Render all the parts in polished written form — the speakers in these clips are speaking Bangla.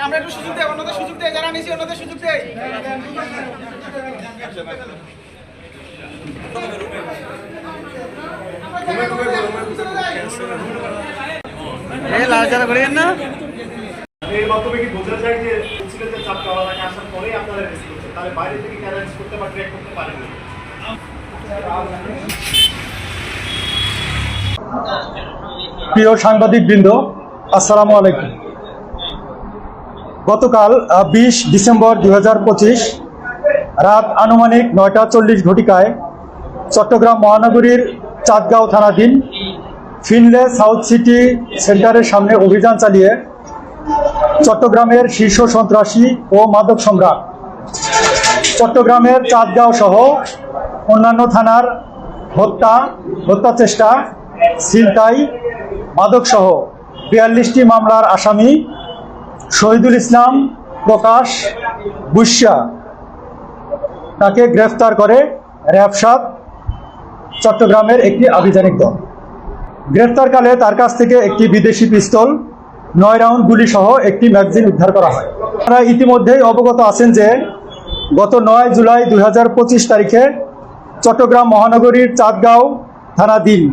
আমরা একটু সুযোগ দেই, অন্যদের সুযোগ দেই, যারা নিছি অন্যদের সুযোগ দেই। লালচারা করেন না। এর মাধ্যমে কি বোঝা যায় যে ছেলেদের চাপটা আলাদা আসার পরেই আপনারা রেস্ট করছেন, তাহলে বাইরে থেকে ক্যারেন্স করতে বা ট্রেক করতে পারেন না? প্রিয় সাংবাদিক বৃন্দ, আসসালামু আলাইকুম। গতকাল 20 ডিসেম্বর 2025 রাত আনুমানিক 9:40 ঘটিকায় চট্টগ্রাম মহানগরীর চাঁদগাঁও থানাধীন ফিনলে সাউথ সিটি সেন্টারের সামনে অভিযান চালিয়ে চট্টগ্রামের শীর্ষ সন্ত্রাসী ও মাদক সম্রাট চট্টগ্রামের চাঁদগাঁও সহ অন্যান্য থানার হত্যা চেষ্টা, ছিনতাই, মাদকসহ 42টি মামলার আসামি শহীদুল ইসলাম প্রকাশ বুশা তাকে গ্রেফতার করে র্যাব 7 চট্টগ্রামের একটি আভিযানিক দল। গ্রেফতারকালে তার কাছ থেকে একটি বিদেশি পিস্তল, 9 রাউন্ড গুলি সহ একটি ম্যাগাজিন উদ্ধার করা হয়। আপনারা ইতিমধ্যেই অবগত আছেন যে গত 9 জুলাই 2025 তারিখে চট্টগ্রাম মহানগরীর চাঁদগাঁও থানাধীন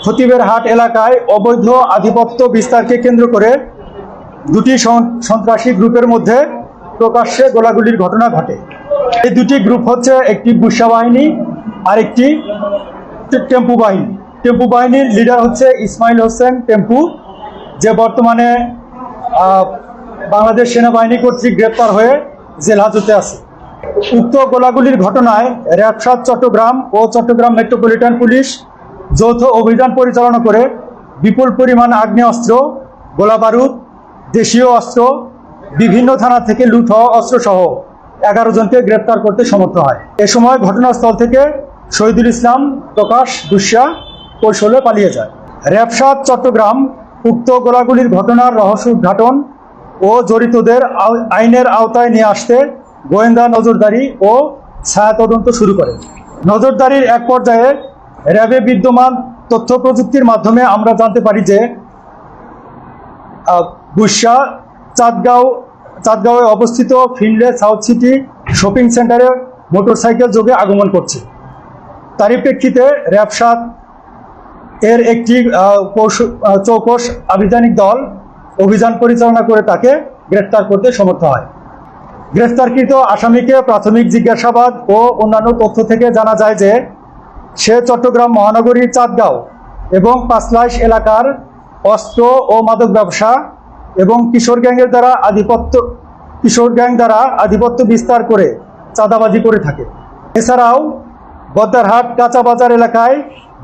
খতিবের হাট এলাকায় অবৈধ আধিপত্য বিস্তারকে কেন্দ্র করে দুটি সন্ত্রাসী গ্রুপের মধ্যে প্রকাশ্যে গোলাগুলির ঘটনা ঘটে। এই দুটি গ্রুপ হচ্ছে একটি বুশা বাহিনী আর একটি টেম্পু বাহিনী। টেম্পু বাহিনীর লিডার হচ্ছে ইসমাইল হোসেন টেম্পু, যে বর্তমানে বাংলাদেশ সেনাবাহিনী কর্তৃক গ্রেপ্তার হয়ে জেল হাজতে আছে। উক্ত গোলাগুলির ঘটনায় র্যাব 7 চট্টগ্রাম ও চট্টগ্রাম মেট্রোপলিটন পুলিশ যৌথ অভিযান পরিচালনা করে বিপুল পরিমাণ আগ্নেয়াস্ত্র, গোলাবারুদ, দেশীয় অস্ত্র, বিভিন্ন থানা থেকে লুট হওয়া অস্ত্রসহ 11 জনকে গ্রেপ্তার করতে সমর্থ হয়। এ সময় ঘটনাস্থল থেকে শহীদুল ইসলাম প্রকাশ বুশা কৌশলে পালিয়ে যায়। র্যাব 7 চট্টগ্রাম উক্ত গোলাগুলির ঘটনার রহস্য উদ্ঘাটন ও জড়িতদের আইনের আওতায় নিয়ে আসতে গোয়েন্দা নজরদারি ও ছায়া তদন্ত শুরু করে। নজরদারির এক পর্যায়ে র্যাবে বিদ্যমান তথ্য প্রযুক্তির মাধ্যমে আমরা জানতে পারি যে বুশা চাঁদগাঁওয়ে অবস্থিত ফিনলে সাউথ সিটি শপিং সেন্টারে মোটরসাইকেল যোগে আগমন করছে। তারই প্রেক্ষিতে র্যাব 7 এর একটি চৌকস আভিযানিক দল অভিযান পরিচালনা করে তাকে গ্রেফতার করতে সমর্থ হয়। গ্রেফতারকৃত আসামিকে প্রাথমিক জিজ্ঞাসাবাদ ও অন্যান্য তথ্য থেকে জানা যায় যে সে চট্টগ্রাম মহানগরীর চাঁদগাঁও এবং পাঁচলাইশ এলাকার অস্ত্র ও মাদক ব্যবসা এবং কিশোর গ্যাং দ্বারা আধিপত্য বিস্তার করে চাঁদাবাজি করে থাকে। এছাড়াও বদ্দারহাট কাঁচা বাজার এলাকায়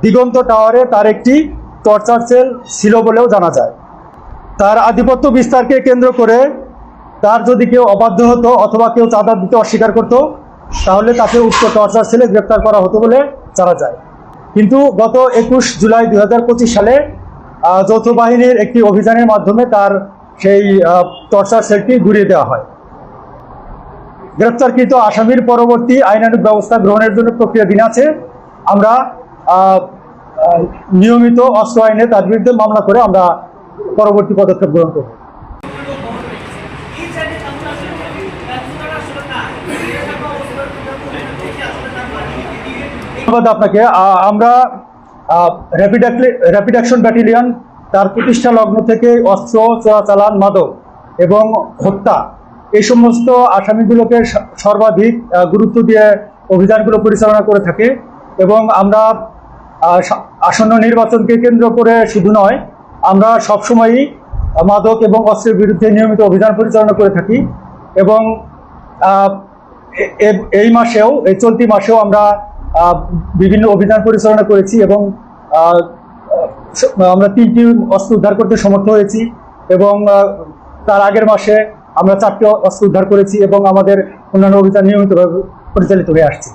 দিগন্ত টাওয়ারে তার একটি টর্চার সেল ছিল বলেও জানা যায়। তার আধিপত্য বিস্তারকে কেন্দ্র করে তার যদি কেউ অবাধ্য হতো অথবা কেউ চাঁদা দিতে অস্বীকার করত, তাহলে তাকে উক্ত টর্চার সেলে গ্রেপ্তার করা হতো বলে জানা যায়। কিন্তু গত 21 জুলাই 2025 সালে যৌথ বাহিনীর একটি অভিযানের মাধ্যমে তার সেই টর্চার সেলটি ঘুরিয়ে দেওয়া হয়। গ্রেপ্তারকৃত আসামির পরবর্তী আইনানুগ ব্যবস্থা গ্রহণের জন্য প্রক্রিয়াধীন আছে। আমরা নিয়মিত অস্ত্র আইনে তার বিরুদ্ধে মামলা করে আমরা পরবর্তী পদক্ষেপ গ্রহণ করব। ধন্যবাদ আপনাকে। আমরা র্যাপিড অ্যাকশন ব্যাটালিয়ন তার প্রতিষ্ঠা লগ্ন থেকে অস্ত্র চোরাচালান, মাদক এবং হত্যা এই সমস্ত আসামিগুলোকে সর্বাধিক গুরুত্ব দিয়ে অভিযানগুলো পরিচালনা করে থাকে এবং আমরা আসন্ন নির্বাচনকে কেন্দ্র করে শুধু নয়, আমরা সবসময়ই মাদক এবং অস্ত্রের বিরুদ্ধে নিয়মিত অভিযান পরিচালনা করে থাকি এবং এই চলতি মাসেও আমরা বিভিন্ন অভিযান পরিচালনা করেছি এবং আমরা 3টি অস্ত্র উদ্ধার করতে সমর্থ হয়েছি এবং তার আগের মাসে আমরা 4টি অস্ত্র উদ্ধার করেছি এবং আমাদের অন্যান্য অভিযান নিয়মিতভাবে পরিচালিত হয়ে আসছে।